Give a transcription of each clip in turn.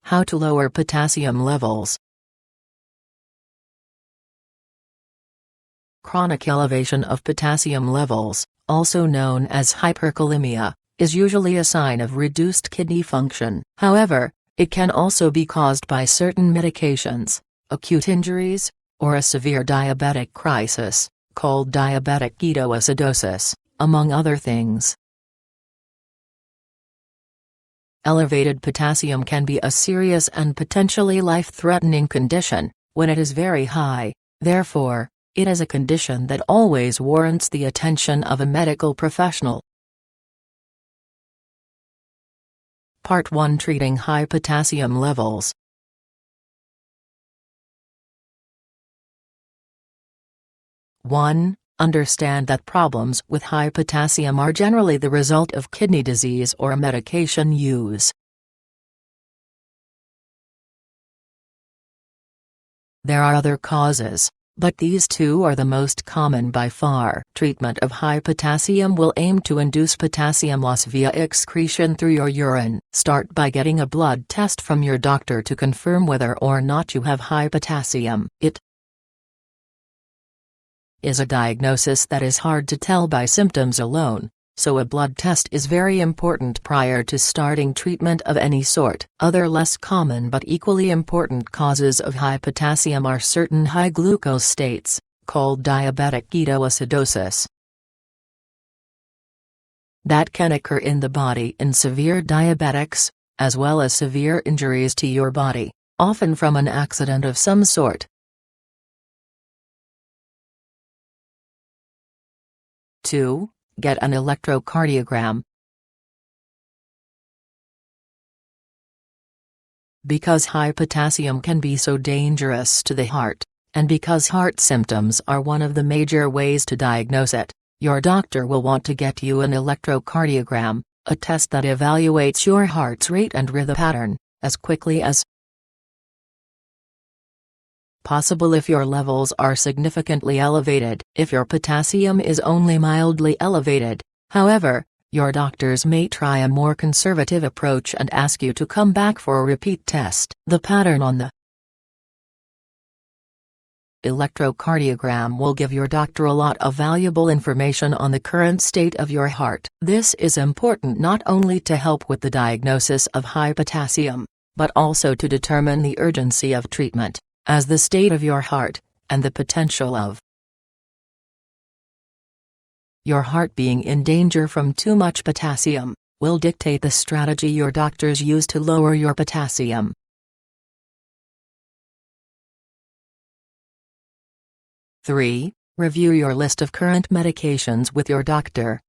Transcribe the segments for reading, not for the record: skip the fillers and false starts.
How to lower potassium levels. Chronic elevation of potassium levels, also known as hyperkalemia, is usually a sign of reduced kidney function. However, it can also be caused by certain medications, acute injuries, or a severe diabetic crisis, called diabetic ketoacidosis, among other things. Elevated potassium can be a serious and potentially life-threatening condition when it is very high. Therefore, it is a condition that always warrants the attention of a medical professional. Part 1: Treating high potassium levels. Understand that problems with high potassium are generally the result of kidney disease or medication use. There are other causes, but these two are the most common by far. Treatment of high potassium will aim to induce potassium loss via excretion through your urine. Start by getting a blood test from your doctor to confirm whether or not you have high potassium. It is a diagnosis that is hard to tell by symptoms alone, so a blood test is very important prior to starting treatment of any sort. Other less common but equally important causes of high potassium are certain high glucose states, called diabetic ketoacidosis, that can occur in the body in severe diabetics, as well as severe injuries to your body, often from an accident of some sort. 2. Get an electrocardiogram. Because high potassium can be so dangerous to the heart, and because heart symptoms are one of the major ways to diagnose it, your doctor will want to get you an electrocardiogram, a test that evaluates your heart's rate and rhythm pattern, as quickly as possible if your levels are significantly elevated. If your potassium is only mildly elevated, however, your doctors may try a more conservative approach and ask you to come back for a repeat test. The pattern on the electrocardiogram will give your doctor a lot of valuable information on the current state of your heart. This is important not only to help with the diagnosis of high potassium, but also to determine the urgency of treatment, as the state of your heart, and the potential of your heart being in danger from too much potassium, will dictate the strategy your doctors use to lower your potassium. 3. Review your list of current medications with your doctor.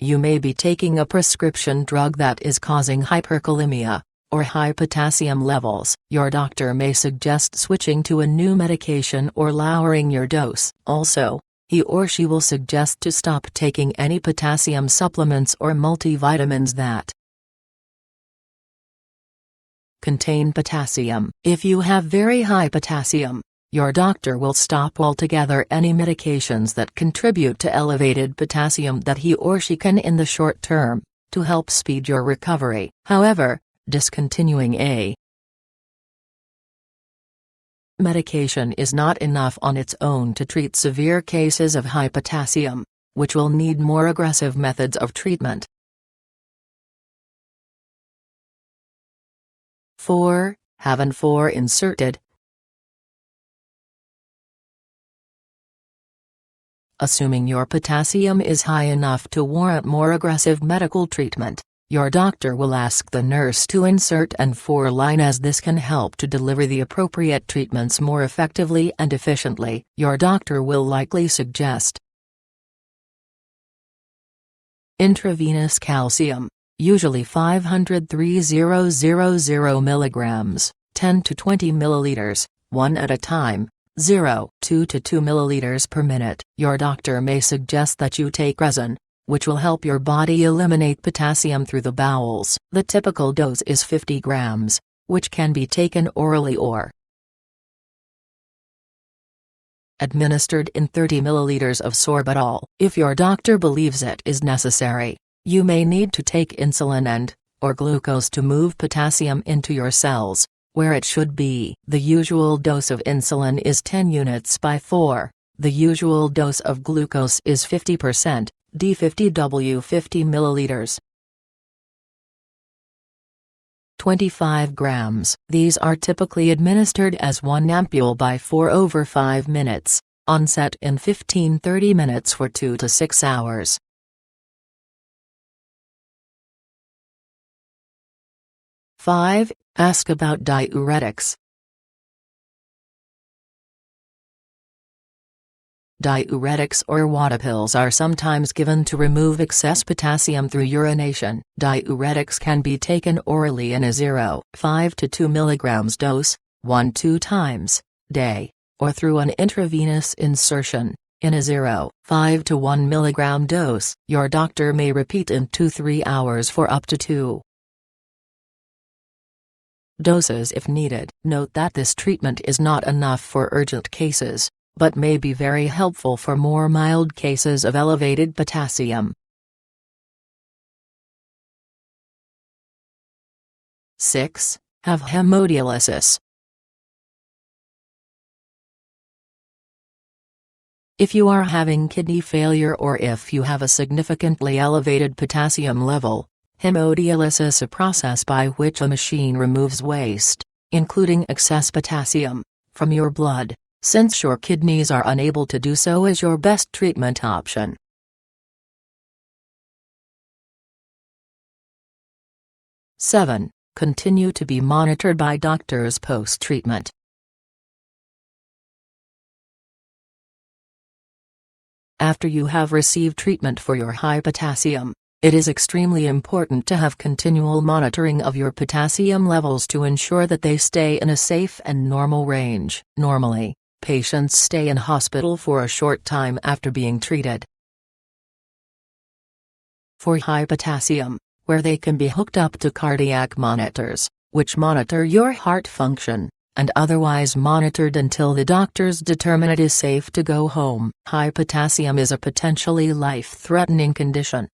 You may be taking a prescription drug that is causing hyperkalemia, or high potassium levels. Your doctor may suggest switching to a new medication or lowering your dose. Also, he or she will suggest to stop taking any potassium supplements or multivitamins that contain potassium. If you have very high potassium, your doctor will stop altogether any medications that contribute to elevated potassium that he or she can in the short term, to help speed your recovery. However, discontinuing a medication is not enough on its own to treat severe cases of high potassium, which will need more aggressive methods of treatment. 4. Have N4 inserted. Assuming your potassium is high enough to warrant more aggressive medical treatment, your doctor will ask the nurse to insert N4 line, as this can help to deliver the appropriate treatments more effectively and efficiently. Your doctor will likely suggest intravenous calcium, usually 500 3000 mg, 10 to 20 milliliters, one at a time, 2 to 2 milliliters per minute. Your doctor may suggest that you take resin, which will help your body eliminate potassium through the bowels. The typical dose is 50 grams, which can be taken orally or administered in 30 milliliters of sorbitol. If your doctor believes it is necessary, You may need to take insulin or glucose to move potassium into your cells, where it should be. The usual dose of insulin is 10 units by 4. The usual dose of glucose is 50%, D50W 50 milliliters. 25 grams. These are typically administered as 1 ampule by 4 over 5 minutes, onset in 15-30 minutes for 2 to 6 hours. Five. Ask about diuretics. Diuretics or water pills are sometimes given to remove excess potassium through urination. Diuretics can be taken orally in a 0.5 to 2 mg dose, 1-2 times a day, or through an intravenous insertion, in a 0.5 to 1 mg dose. Your doctor may repeat in 2-3 hours for up to 2 doses if needed. Note that this treatment is not enough for urgent cases, but may be very helpful for more mild cases of elevated potassium. 6. Have hemodialysis. If you are having kidney failure or if you have a significantly elevated potassium level, hemodialysis is a process by which a machine removes waste, including excess potassium, from your blood, since your kidneys are unable to do so is your best treatment option. Seven. Continue to be monitored by doctors post-treatment. After you have received treatment for your high potassium, it is extremely important to have continual monitoring of your potassium levels to ensure that they stay in a safe and normal range. Normally, patients stay in hospital for a short time after being treated for high potassium, where they can be hooked up to cardiac monitors, which monitor your heart function, and otherwise monitored until the doctors determine it is safe to go home. High potassium is a potentially life-threatening condition,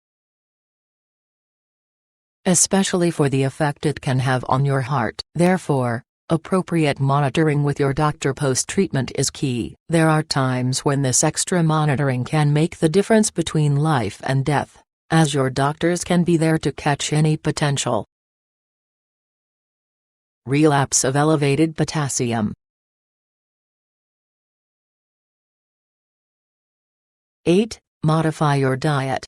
especially for the effect it can have on your heart. Therefore, appropriate monitoring with your doctor post-treatment is key. There are times when this extra monitoring can make the difference between life and death, as your doctors can be there to catch any potential relapse of elevated potassium. 8. Modify your diet.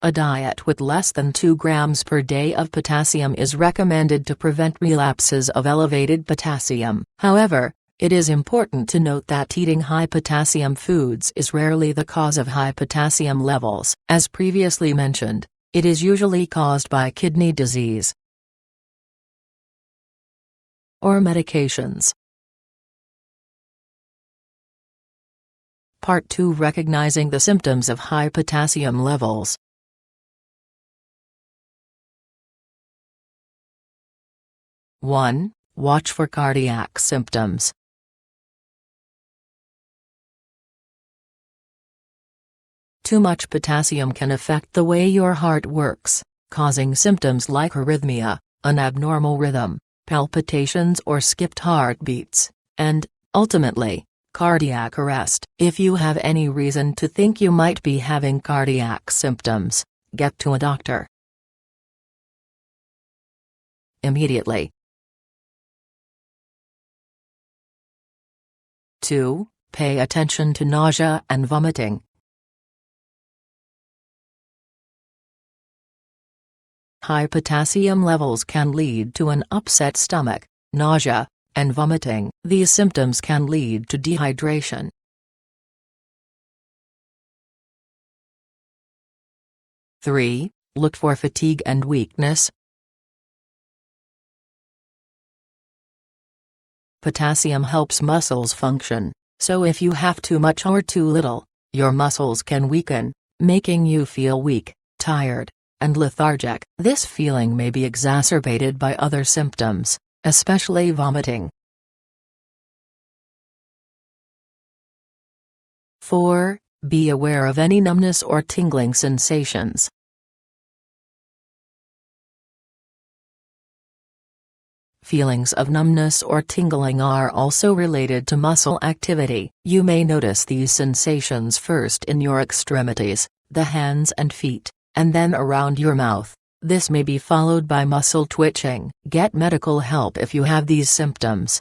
A diet with less than 2 grams per day of potassium is recommended to prevent relapses of elevated potassium. However, it is important to note that eating high potassium foods is rarely the cause of high potassium levels. As previously mentioned, it is usually caused by kidney disease or medications. Part 2: Recognizing the symptoms of high potassium levels. One. Watch for cardiac symptoms. Too much potassium can affect the way your heart works, causing symptoms like arrhythmia, an abnormal rhythm, palpitations or skipped heartbeats, and, ultimately, cardiac arrest. If you have any reason to think you might be having cardiac symptoms, get to a doctor immediately. 2. Pay attention to nausea and vomiting. High potassium levels can lead to an upset stomach, nausea, and vomiting. These symptoms can lead to dehydration. 3. Look for fatigue and weakness. Potassium helps muscles function, so if you have too much or too little, your muscles can weaken, making you feel weak, tired, and lethargic. This feeling may be exacerbated by other symptoms, especially vomiting. 4. Be aware of any numbness or tingling sensations. Feelings of numbness or tingling are also related to muscle activity. You may notice these sensations first in your extremities, the hands and feet, and then around your mouth. This may be followed by muscle twitching. Get medical help if you have these symptoms.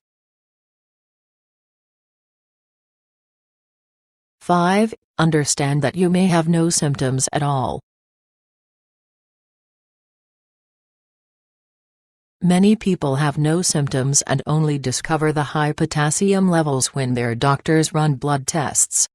5. Understand that you may have no symptoms at all. Many people have no symptoms and only discover the high potassium levels when their doctors run blood tests.